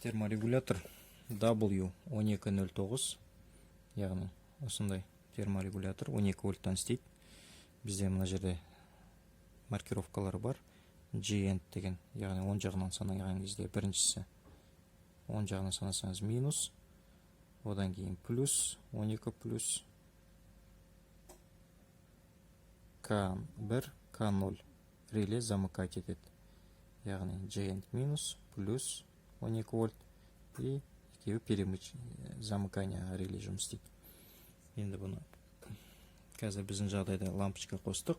терморегулятор W1209, яғни осындай терморегулятор 12 вольттан істейді. Бізде мына жерде маркировкалары бар. G-end деген, яғни оң жағынан санаған кезде біріншісі оң жағынан санасаңыз минус, одан кейін плюс, 12 плюс, К1, К0 реле замыкать етеді. Яғни G-end минус, плюс 12 вольт и екеуі замыкание реле жұмыс істейді. Енді бұны қазір біздің жағдайда лампочка қостық.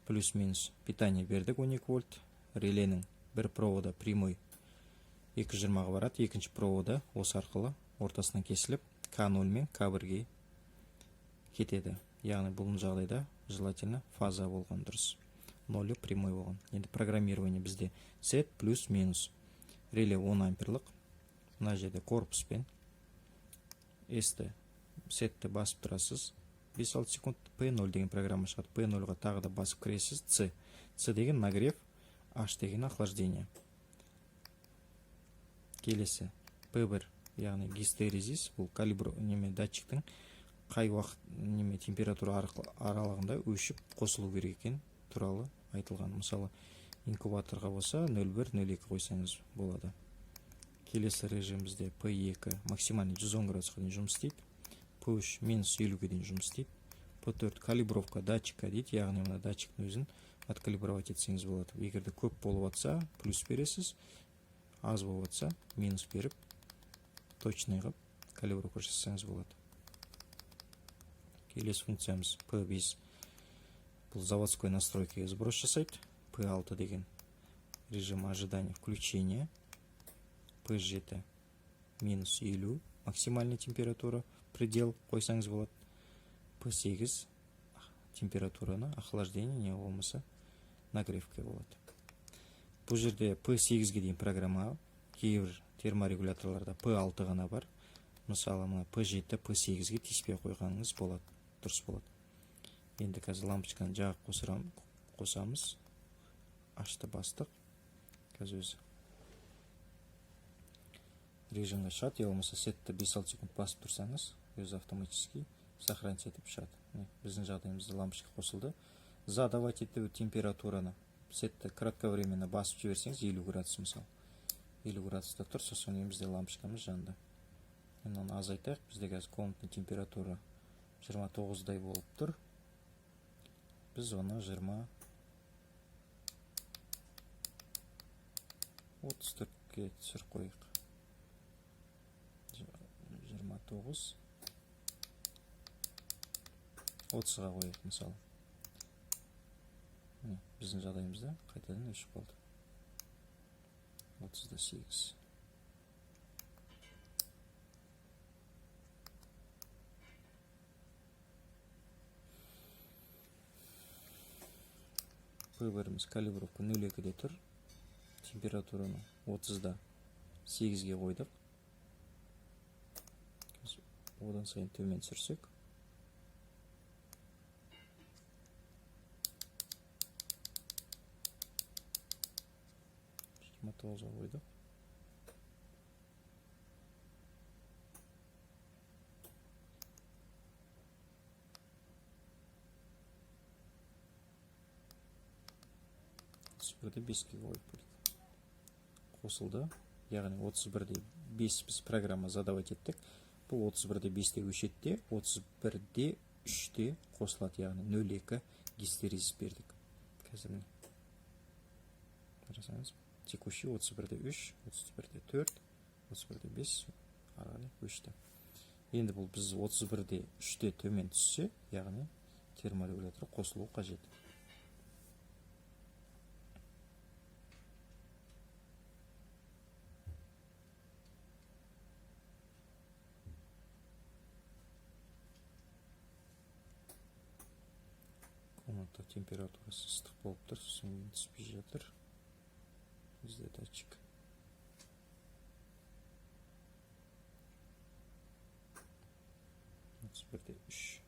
Плюс-минус питание бердік 12 вольт. Реленің бір провода прямой 220-ға барады, екінші провода осы арқылы ортасынан кесіліп К0 мен К1-ге кетеді. Яғни бұл жағдайда желательно фаза болған дұрыс. 0 прямой болған. Енді программирование бізде сет плюс-минус. Реле 10 амперлық. Мына жерде корпуспен S-ті сетті басып тұрасыз. 5-6 секунд P0 деген программа шығады. P0-ға тағы да басып кіресіз. C деген нагрев, H деген охлаждение. Келесі P1, яғни гистерезис, бұл калибр датчиктің қай уақыт температура аралығында өшіп қосылу керек екен туралы айтылған. Мысалы, инкубаторға болса 0,1-0,2 қойсаңыз болады. Келесі режимімізде P2 максимальный 110 градусқа дейін жұмыс істейді. P3 минус 50-ге дейін жұмыс істейді. P4 калибровка датчика дейді, яғни мына датчиктің өзін откалибровать етсеңіз болады. Егерде көп болып жатса, плюс бересіз, аз болып жатса, минус беріп, точный қып калибровка жасасаңыз болады. Келесі функциямыз P5. Бұл заводской настройкаға сброс жасайды. P6 деген режим ожидания включения. P7 минус 50 максимальная температура, предел қойсаңыз болады. P8 температураны охлаждение не болмаса нагревке болады. Бұл жерде P8-ге дейін программа, кейбір терморегуляторларда P6 ғана бар. Мысалы, P7, P8-ге тиіспей қойғаныңыз болады, дұрыс болады. Енді қазір лампочканы жағы қосамыз. Ашты бастық. Қазір өзі режимға шығады, болмаса сетті 5-6 секунд басып тұрсаңыз, өзі автоматически сохранить етіп шығады. Біздің жағдайымызда лампочка қосылды. Задавать ету температураны сетті кратковременно басып жіберсеңіз 50 градус мысалы. 50 градуста тұр, сосын бізде лампочкамыз жанды. Оны азайтайық. Бізде қазір комнатный температура 29-дай болып тұр. Біз оны 34-ге түсір қойық. 29 30-ға қойық мысалы. Біздің жағдайымызда қайтадан өшіп қалды. 38. P1-іміз калибровка 0,2-де тұр. Температураны 30-да 8-ге қойдық. Одан сайын төмен түсірсек. Мотозға қойдық. Бірде 5-ге қойып бөлдік. Қосылды. Яғни 31-де 5 біз программа задавать еттік. Бұл 31-де 5-те өшетте, 31-де 3-те қосылады. Яғни 0,2 гистерезис бердік. Қазір міне. Қарасаңыз, текущий 31-де 3, 31-де 4, 31-де 5 арқылы өшті. Енді бұл біз 31-де 3-те төмен түссе, яғни терморегулятор қосылу қажет. Комната температурасы ыстық болып тұр, сосын түспей жатыр. Бізде датчик. Бірде 3.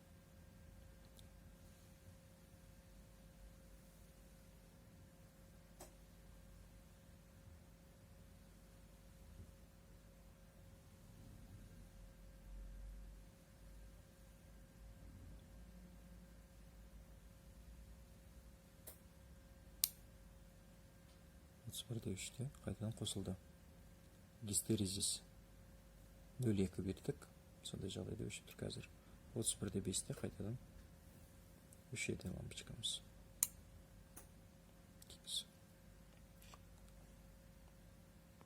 31-3-те қайтадан қосылды. Гистерезис 0,2 беттік. Сондай жағдайда өшіп тұр қазір. 31-5-те қайтадан өшеді лампочкамыз.